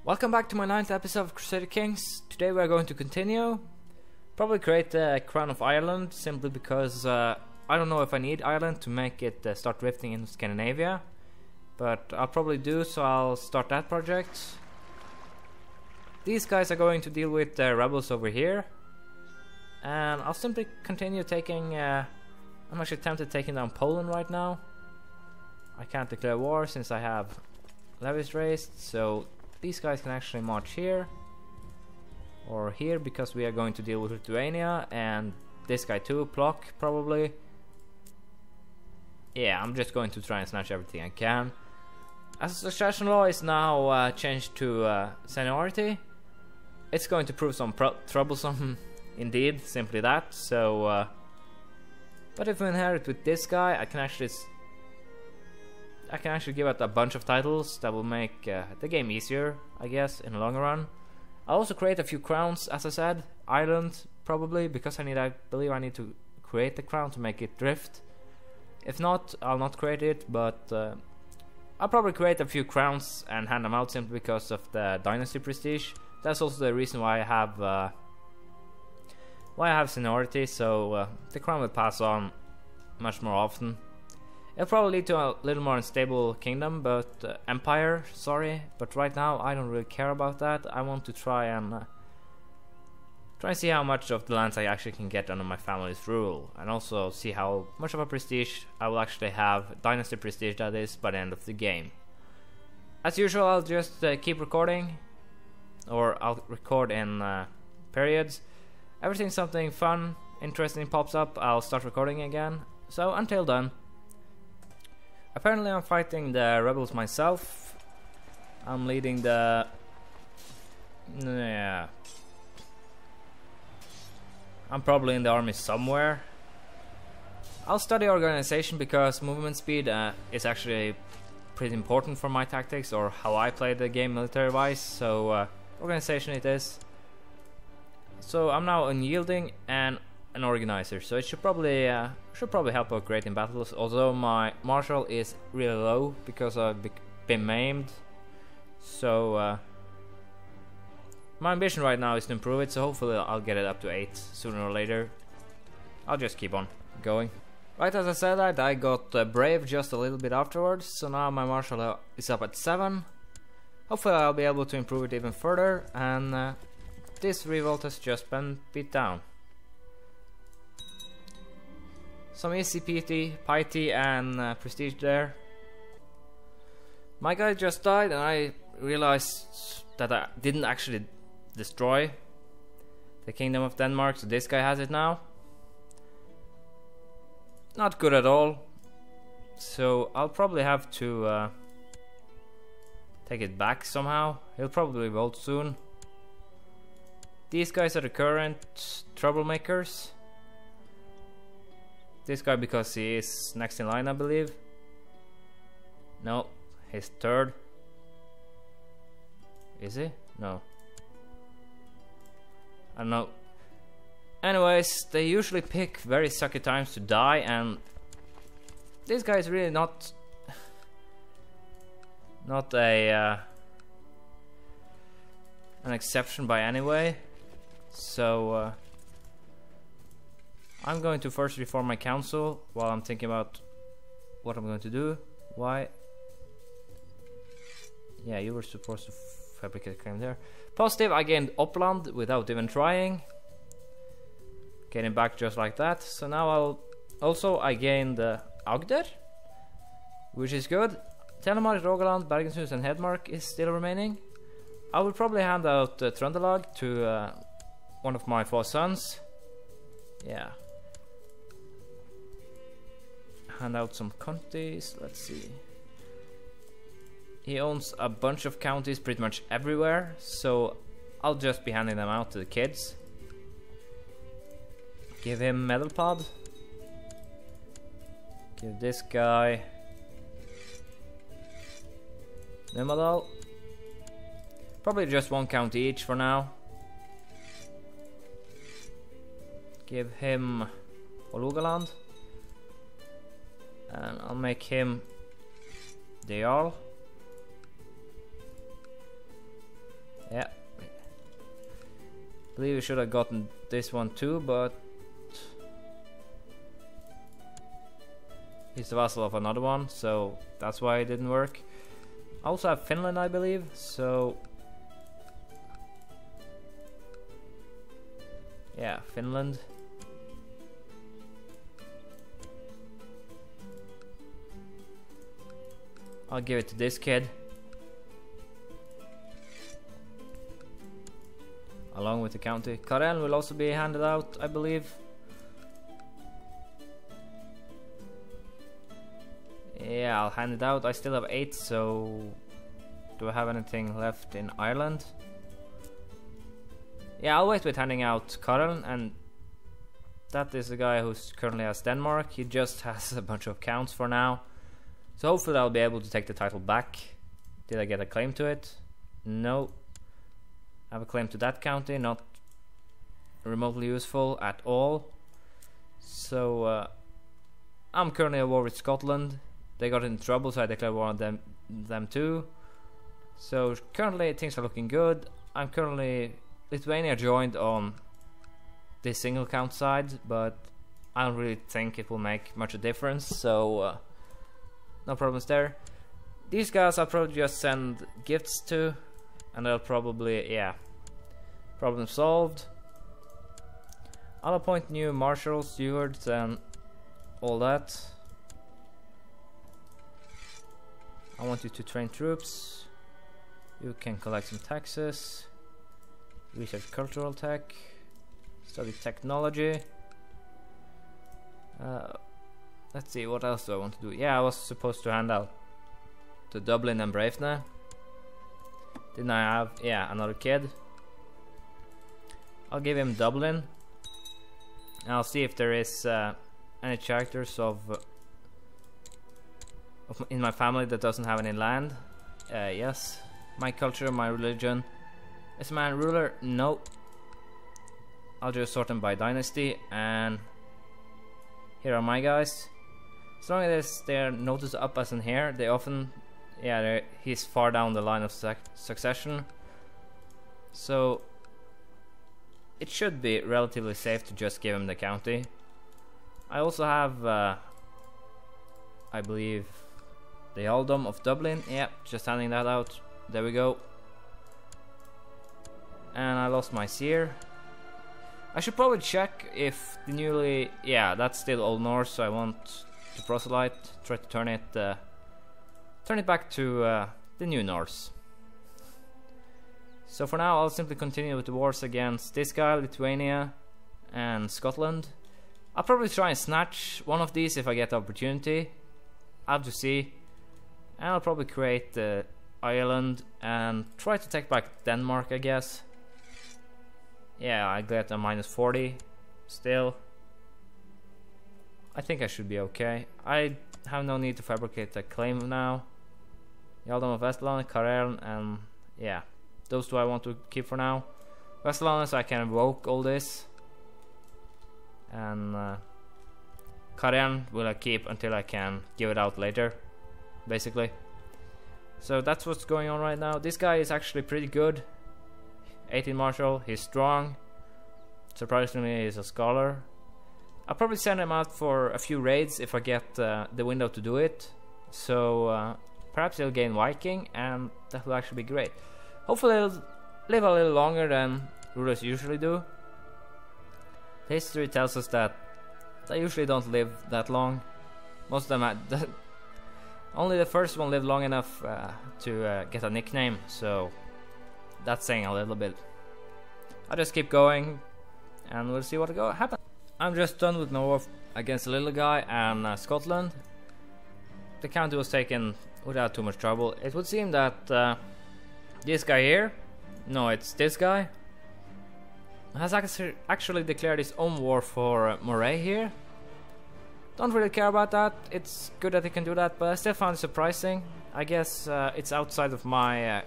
Welcome back to my 9th episode of Crusader Kings. Today we are going to continue. Probably create the Crown of Ireland, simply because I don't know if I need Ireland to make it start drifting in Scandinavia. But I'll probably do, so I'll start that project. These guys are going to deal with the rebels over here. And I'll simply continue taking... I'm actually tempted taking down Poland right now. I can't declare war since I have levies raised, so these guys can actually march here or here, because we are going to deal with Lithuania, and this guy too, Plock, probably. Yeah, I'm just going to try and snatch everything I can. As the succession law is now changed to seniority, it's going to prove some troublesome indeed, simply that. So but if we inherit with this guy, I can actually give out a bunch of titles that will make the game easier, I guess, in the long run. I'll also create a few crowns, as I said. Ireland, probably, because I believe I need to create the crown to make it drift. If not, I'll not create it, but I'll probably create a few crowns and hand them out simply because of the dynasty prestige. That's also the reason why I have seniority, so the crown will pass on much more often. It'll probably lead to a little more unstable kingdom, but empire, sorry, but right now I don't really care about that. I want to try and see how much of the lands I actually can get under my family's rule, and also see how much of a prestige I will actually have, dynasty prestige that is, by the end of the game. As usual, I'll just keep recording, or I'll record in periods. Everything something fun, interesting pops up, I'll start recording again. So until then. Apparently I'm fighting the rebels myself. I'm leading the... yeah. I'm probably in the army somewhere. I'll study organization because movement speed is actually pretty important for my tactics, or how I play the game military wise, so organization it is. So I'm now unyielding and an organizer, so it should probably help out great in battles, although my martial is really low because I've been maimed. So my ambition right now is to improve it, so hopefully I'll get it up to 8 sooner or later. I'll just keep on going. Right, as I said, I got brave just a little bit afterwards, so now my martial is up at 7. Hopefully I'll be able to improve it even further, and this revolt has just been beat down. Some easy piety and prestige there. My guy just died, and I realized that I didn't actually destroy the Kingdom of Denmark, so this guy has it now. Not good at all. So I'll probably have to take it back somehow. He'll probably revolt soon. These guys are the current troublemakers. This guy because he is next in line, I believe. No, he's third. Is he? No. I don't know. Anyways, they usually pick very sucky times to die, and this guy is really not an exception by any way. So I'm going to first reform my council while I'm thinking about what I'm going to do. Why? Yeah, you were supposed to fabricate a claim there. Positive, I gained Uppland without even trying. Getting back just like that. So now I gained Agder, which is good. Telemark, Rogaland, Bergenhus and Hedmark is still remaining. I will probably hand out Trøndelag to one of my 4 sons. Yeah. Hand out some counties, let's see. He owns a bunch of counties pretty much everywhere, so I'll just be handing them out to the kids. Give him Medelpad. Give this guy Numedal. Probably just 1 county each for now. Give him Hålogaland. And I'll make him the Jarl. Yeah. Believe we should have gotten this one too, but he's the vassal of another one, so that's why it didn't work. I also have Finland, I believe, so yeah, Finland. I'll give it to this kid, along with the county. Karen will also be handed out, I believe. Yeah, I'll hand it out. I still have 8, so do I have anything left in Ireland? Yeah, I'll wait with handing out Karen, and that is the guy who currently has Denmark. He just has a bunch of counts for now. So hopefully I'll be able to take the title back. Did I get a claim to it? No. I have a claim to that county, not remotely useful at all. So I'm currently at war with Scotland. They got in trouble, so I declared war on them too. So currently things are looking good. I'm currently Lithuania joined on this single count side, but I don't really think it will make much of a difference. So no problems there. These guys I'll probably just send gifts to, and they'll probably, yeah, problem solved. I'll appoint new marshals, stewards, and all that. I want you to train troops. You can collect some taxes. Research cultural tech. Study technology. Let's see, what else do I want to do? Yeah, I was supposed to hand out to Dublin and Bravena. Didn't I have, yeah, another kid? I'll give him Dublin. And I'll see if there is any characters in my family that doesn't have any land. Yes. My culture, my religion. Is man ruler? No. I'll just sort them by dynasty, and here are my guys. As long as they're noticed up as in here, they often, yeah, he's far down the line of succession. So it should be relatively safe to just give him the county. I also have, I believe, the earldom of Dublin. Yep, just handing that out. There we go. And I lost my seer. I should probably check if the newly, yeah, that's still Old Norse, so I want to proselyte, try to turn it back to the new Norse. So for now I'll simply continue with the wars against this guy, Lithuania and Scotland. I'll probably try and snatch one of these if I get the opportunity. I'll have to see. And I'll probably create Ireland and try to take back Denmark, I guess. Yeah, I get a -40 still. I think I should be okay. I have no need to fabricate a claim now. Earldom of Vestland, Karelen, and yeah, those two I want to keep for now. Vestland, so I can invoke all this. And Karelen will I keep until I can give it out later, basically. So that's what's going on right now. This guy is actually pretty good. 18 martial, he's strong. Surprisingly, he's a scholar. I'll probably send him out for a few raids if I get the window to do it. So perhaps he'll gain Viking, and that will actually be great. Hopefully he'll live a little longer than rulers usually do. The history tells us that they usually don't live that long. Most of them, only the first one lived long enough to get a nickname, so that's saying a little bit. I'll just keep going, and we'll see what happens. I'm just done with my war against the little guy and Scotland. The county was taken without too much trouble. It would seem that this guy here, no, it's this guy, has actually declared his own war for Moray here. Don't really care about that. It's good that he can do that, but I still found it surprising. I guess it's outside of my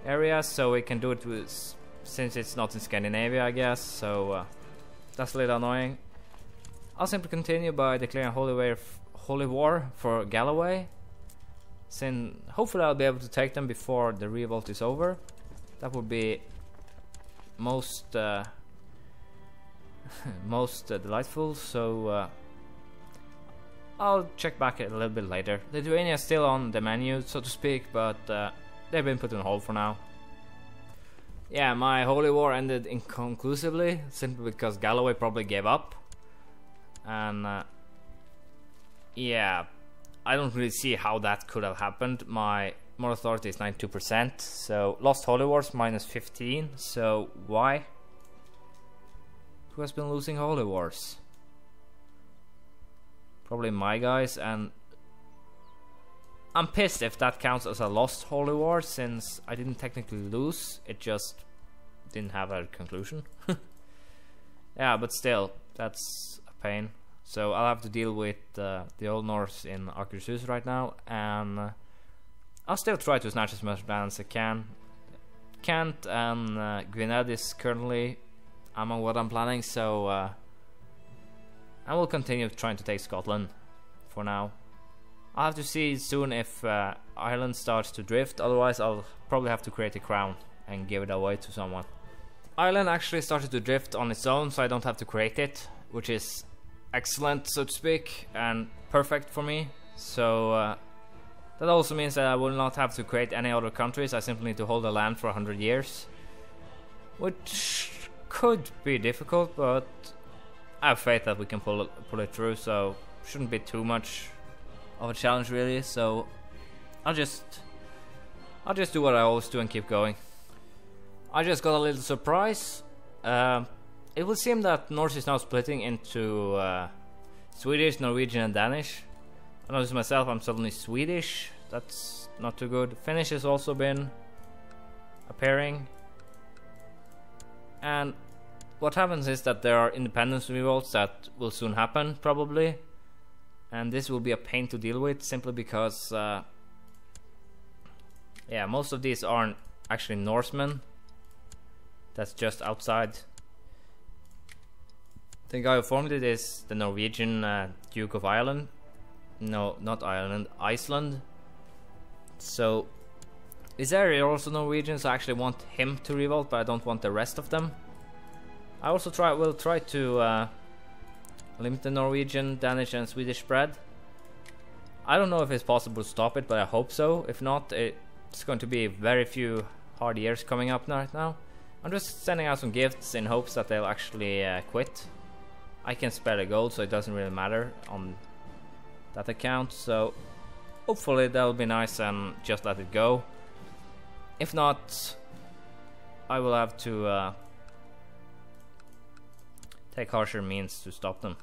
area, so we can do it since it's not in Scandinavia, I guess. So that's a little annoying. I'll simply continue by declaring holy war for Galloway. Since hopefully I'll be able to take them before the revolt is over. That would be most most delightful. So I'll check back a little bit later. Lithuania is still on the menu, so to speak, but they've been put on hold for now. Yeah, my holy war ended inconclusively, simply because Galloway probably gave up. And yeah, I don't really see how that could have happened. My moral authority is 92%, so lost holy wars minus 15. So why? Who has been losing holy wars? Probably my guys, and I'm pissed if that counts as a lost holy war, since I didn't technically lose, it just didn't have a conclusion. Yeah, but still, that's a pain. So I'll have to deal with the Old Norse in Akershus right now, and I'll still try to snatch as much land as I can. Kent and Gwynedd is currently among what I'm planning, so I will continue trying to take Scotland for now. I'll have to see soon if Ireland starts to drift, otherwise I'll probably have to create a crown and give it away to someone. Ireland actually started to drift on its own, so I don't have to create it, which is excellent, so to speak, and perfect for me. So that also means that I will not have to create any other countries. I simply need to hold the land for 100 years, which could be difficult, but I have faith that we can pull it through, so shouldn't be too much of a challenge really. So I'll just do what I always do and keep going. I just got a little surprise. It would seem that Norse is now splitting into Swedish, Norwegian and Danish. I noticed myself, I'm suddenly Swedish. That's not too good. Finnish has also been appearing. And what happens is that there are independence revolts that will soon happen, probably. And this will be a pain to deal with, simply because yeah, most of these aren't actually Norsemen. That's just outside. The guy who formed it is the Norwegian Duke of Ireland. No, not Ireland, Iceland. So this area also Norwegian, so I actually want him to revolt, but I don't want the rest of them. I also will try to limit the Norwegian, Danish and Swedish spread. I don't know if it's possible to stop it, but I hope so. If not, it's going to be very few hard years coming up right now. I'm just sending out some gifts in hopes that they'll actually quit. I can spare the gold, so it doesn't really matter on that account. So hopefully that'll be nice and just let it go. If not, I will have to take harsher means to stop them.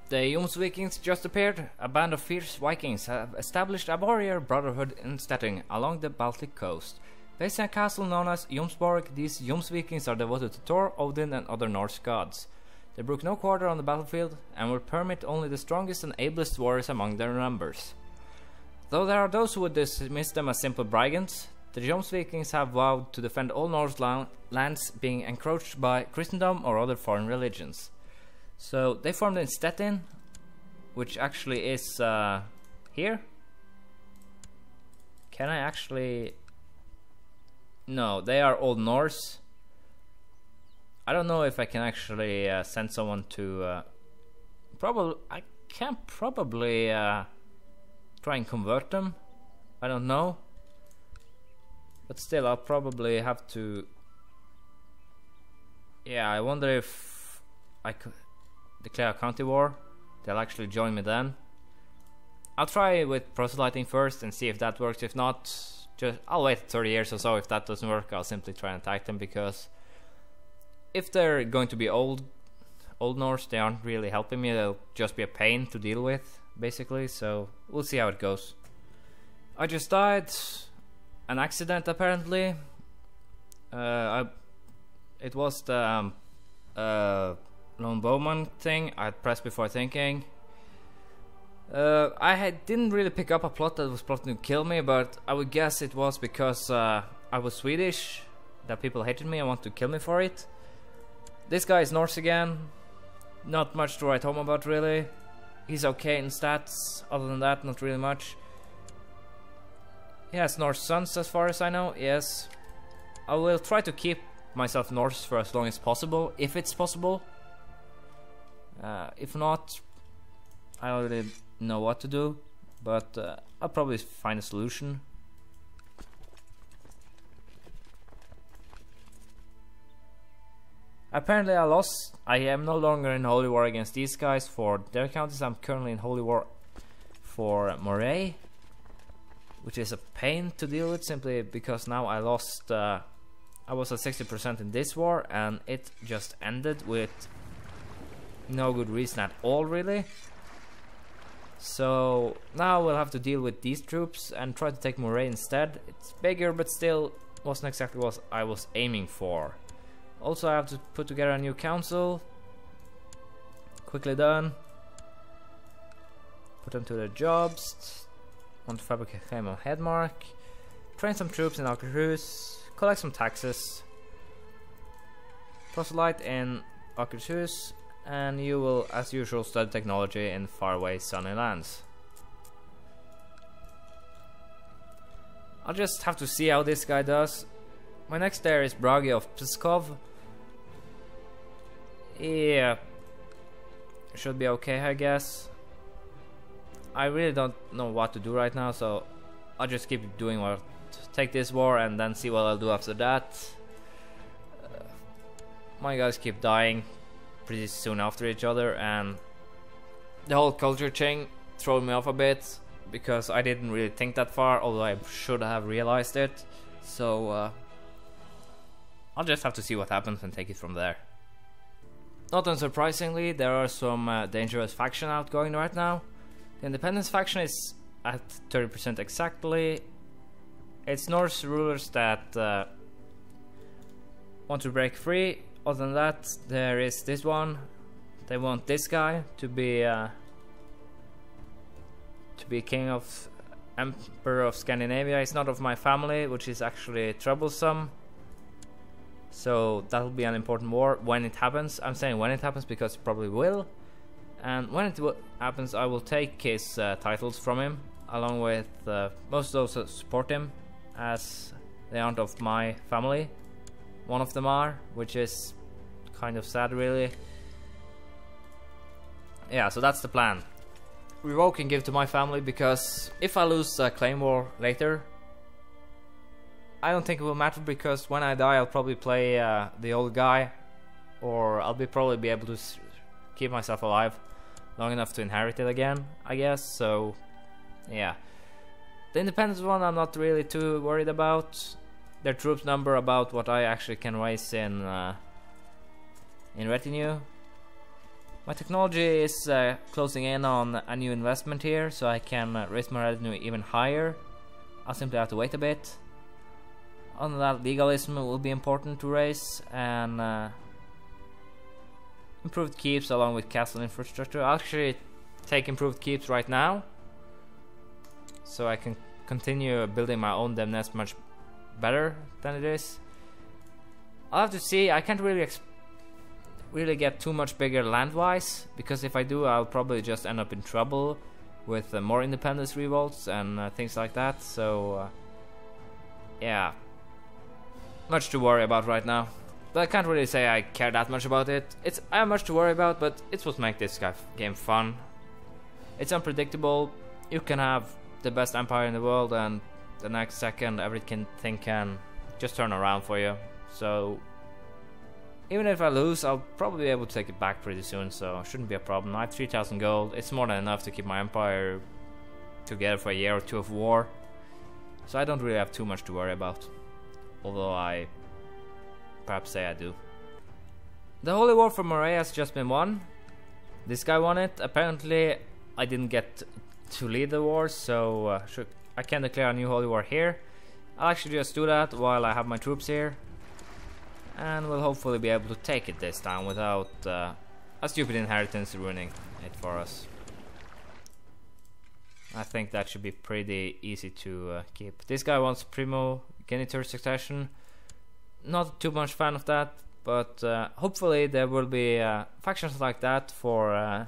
The Jomsvikings just appeared. A band of fierce Vikings have established a warrior brotherhood in Stettin along the Baltic coast. Based in a castle known as Jomsborg, these Jomsvikings are devoted to Thor, Odin and other Norse gods. They brook no quarter on the battlefield and will permit only the strongest and ablest warriors among their numbers. Though there are those who would dismiss them as simple brigands, the Jomsvikings have vowed to defend all Norse lands being encroached by Christendom or other foreign religions. So they formed in Stettin, which actually is here. Can I actually... No, they are Old Norse. I don't know if I can actually send someone to... I can probably try and convert them. I don't know. But still, I'll probably have to... Yeah, I wonder if I could declare a county war. They'll actually join me then. I'll try with proselyting first and see if that works. If not, I'll wait 30 years or so. If that doesn't work, I'll simply try and attack them, because if they're going to be Old Norse, they aren't really helping me. They'll just be a pain to deal with, basically. So we'll see how it goes. I just died. An accident, apparently. It was the lone bowman thing I had pressed before thinking. I didn't really pick up a plot that was plotting to kill me, but I would guess it was because I was Swedish, that people hated me and wanted to kill me for it. This guy is Norse again. Not much to write home about, really. He's okay in stats. Other than that, not really much. Yes, Norse sons as far as I know, yes. I will try to keep myself Norse for as long as possible, if it's possible. If not, I don't really know what to do, but I'll probably find a solution. Apparently I lost. I am no longer in Holy War against these guys for their counties. I'm currently in Holy War for Moray, which is a pain to deal with simply because now I lost. I was at 60% in this war and it just ended with no good reason at all, really. So now we'll have to deal with these troops and try to take Moray instead. It's bigger, but still wasn't exactly what I was aiming for. Also, I have to put together a new council. Quickly done. Put them to their jobs. Want to fabricate a claim on Headmark. Train some troops in Akershus. Collect some taxes. Proselyte in Akershus. And you will, as usual, study technology in faraway sunny lands. I'll just have to see how this guy does. My next heir is Bragi of Pskov. Yeah, should be okay, I guess. I really don't know what to do right now, so I'll just keep doing what. Take this war and then see what I'll do after that. My guys keep dying pretty soon after each other, and the whole culture thing threw me off a bit because I didn't really think that far, although I should have realized it. So I'll just have to see what happens and take it from there. Not unsurprisingly, there are some dangerous faction outgoing right now. The Independence faction is at 30% exactly. It's Norse rulers that want to break free. Other than that, there is this one. They want this guy to be king of Emperor of Scandinavia. He's not of my family, which is actually troublesome. So that'll be an important war when it happens. I'm saying when it happens because it probably will. And when it happens, I will take his titles from him, along with most of those that support him, as they aren't of my family. One of them are, which is kind of sad, really. Yeah, so that's the plan. Revoke and give to my family, because if I lose a claim war later, I don't think it will matter, because when I die I'll probably play the old guy, or I'll probably be able to keep myself alive long enough to inherit it again, I guess. So yeah, the Independence one I'm not really too worried about. Their troops number about what I actually can raise in retinue. My technology is closing in on a new investment here, so I can raise my revenue even higher. I'll simply have to wait a bit. On that, legalism will be important to raise, and improved keeps along with castle infrastructure. I'll actually take improved keeps right now, so I can continue building my own dem nest much better than it is. I'll have to see. I can't really get too much bigger land-wise, because if I do, I'll probably just end up in trouble with more independence revolts and things like that. So yeah, much to worry about right now. But I can't really say I care that much about it. I have much to worry about, but it's what makes this game fun. It's unpredictable. You can have the best empire in the world, and the next second everything can just turn around for you. So even if I lose, I'll probably be able to take it back pretty soon, so it shouldn't be a problem. I have 3,000 gold. It's more than enough to keep my empire together for a year or two of war. So I don't really have too much to worry about, although I perhaps say I do. The Holy War for Moray has just been won. This guy won it. Apparently I didn't get to lead the war, so I can declare a new Holy War here. I'll actually just do that while I have my troops here, and we'll hopefully be able to take it this time without a stupid inheritance ruining it for us. I think that should be pretty easy to keep. This guy wants primogeniture succession. Not too much fan of that, but hopefully there will be factions like that for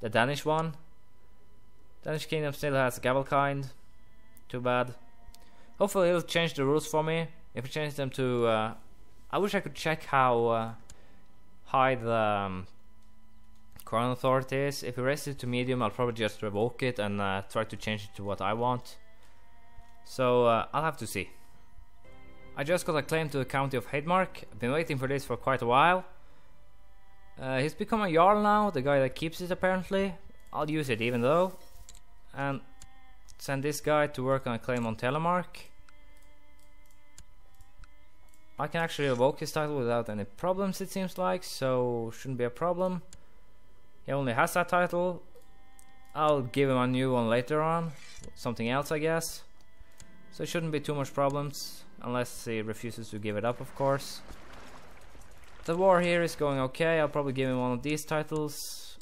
the Danish one. Danish kingdom still has Gavelkind. Too bad. Hopefully he'll change the rules for me. If he changes them to... I wish I could check how high the Crown Authority is. If he raises it to medium, I'll probably just revoke it and try to change it to what I want. So I'll have to see. I just got a claim to the county of Hedmark. I've been waiting for this for quite a while. He's become a Jarl now, the guy that keeps it apparently. I'll use it even though. And send this guy to work on a claim on Telemark. I can actually revoke his title without any problems, it seems like, so shouldn't be a problem. He only has that title. I'll give him a new one later on, something else I guess. So it shouldn't be too much problems, unless he refuses to give it up, of course. The war here is going okay. I'll probably give him one of these titles,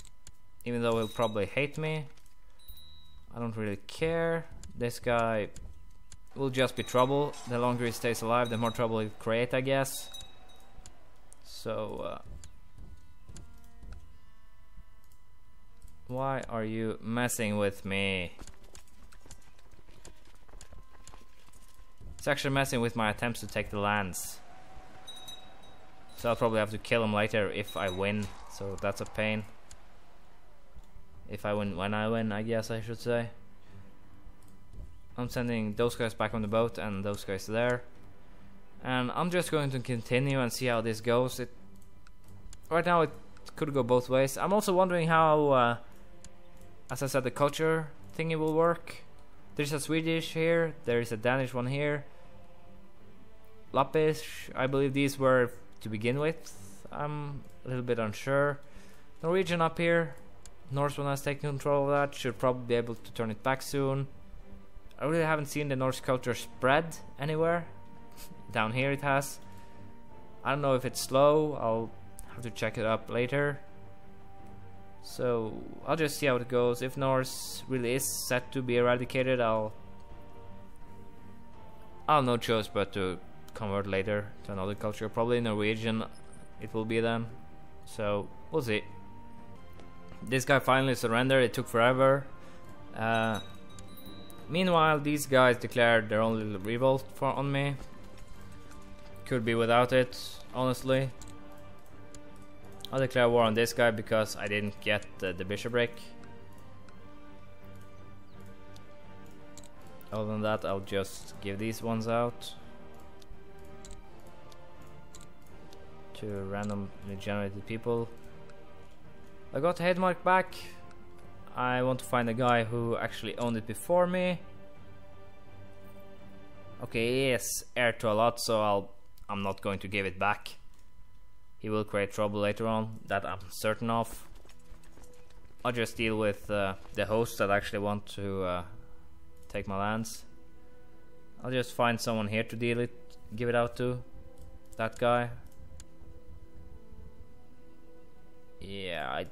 even though he'll probably hate me. I don't really care. This guy will just be trouble. The longer he stays alive, the more trouble he'll create, I guess. So why are you messing with me? It's actually messing with my attempts to take the lands. So I'll probably have to kill him later if I win. So that's a pain. If I win, when I win, I guess I should say. I'm sending those guys back on the boat and those guys there. And I'm just going to continue and see how this goes. Right now it could go both ways. I'm also wondering how, as I said, the culture thingy will work. There's a Swedish here, there is a Danish one here. Lappish, I believe these were to begin with. I'm a little bit unsure. Norwegian up here. Norseman has taken control of that, should probably be able to turn it back soon. I really haven't seen the Norse culture spread anywhere. Down here it has. I don't know if it's slow, I'll have to check it up later. So I'll just see how it goes. If Norse really is set to be eradicated, I'll have no choice but to convert later to another culture. Probably Norwegian it will be then. So we'll see. This guy finally surrendered, it took forever. Meanwhile, these guys declared their own little revolt on me. Could be without it, honestly. I'll declare war on this guy because I didn't get the bishopric. Other than that, I'll just give these ones out to randomly generated people. I got Hedmark back. I want to find a guy who actually owned it before me. Okay, he is heir to a lot, so I'm not going to give it back. He will create trouble later on, that I'm certain of. I'll just deal with the hosts that actually want to take my lands. I'll just find someone here to give it out to. That guy. Yeah, I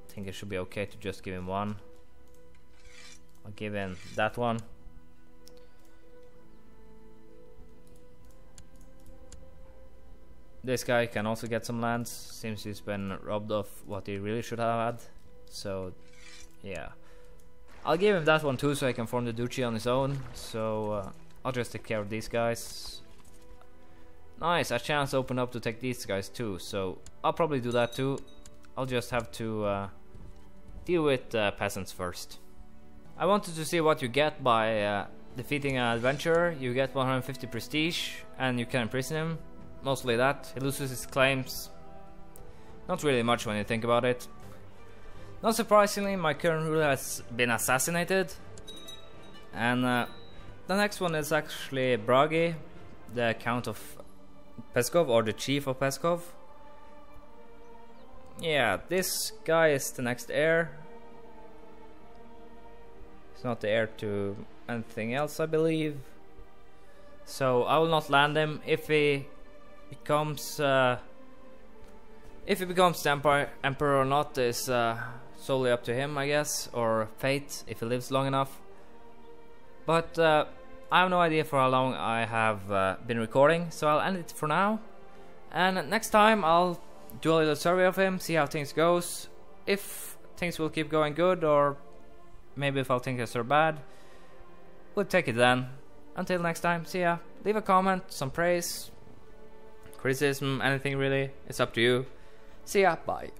think it should be okay to just give him one. I'll give him that one. This guy can also get some lands, seems he's been robbed of what he really should have had. So yeah, I'll give him that one too, so he can form the duchy on his own. So I'll just take care of these guys. Nice, a chance opened up to take these guys too, so I'll probably do that too. I'll just have to deal with peasants first. I wanted to see what you get by defeating an adventurer. You get 150 prestige and you can imprison him. Mostly that. He loses his claims. Not really much when you think about it. Not surprisingly, my current ruler has been assassinated. And the next one is actually Bragi, the Count of Peskov, or the Chief of Peskov. Yeah, this guy is the next heir. He's not the heir to anything else, I believe. So I will not land him. If he becomes the emperor or not is solely up to him, I guess, or fate if he lives long enough. But I have no idea for how long I have been recording, so I'll end it for now. And next time I'll do a little survey of him, see how things goes. If things will keep going good, or maybe if I'll think they're bad, we'll take it then. until next time, see ya. Leave a comment, some praise, criticism, anything really. It's up to you. See ya, bye.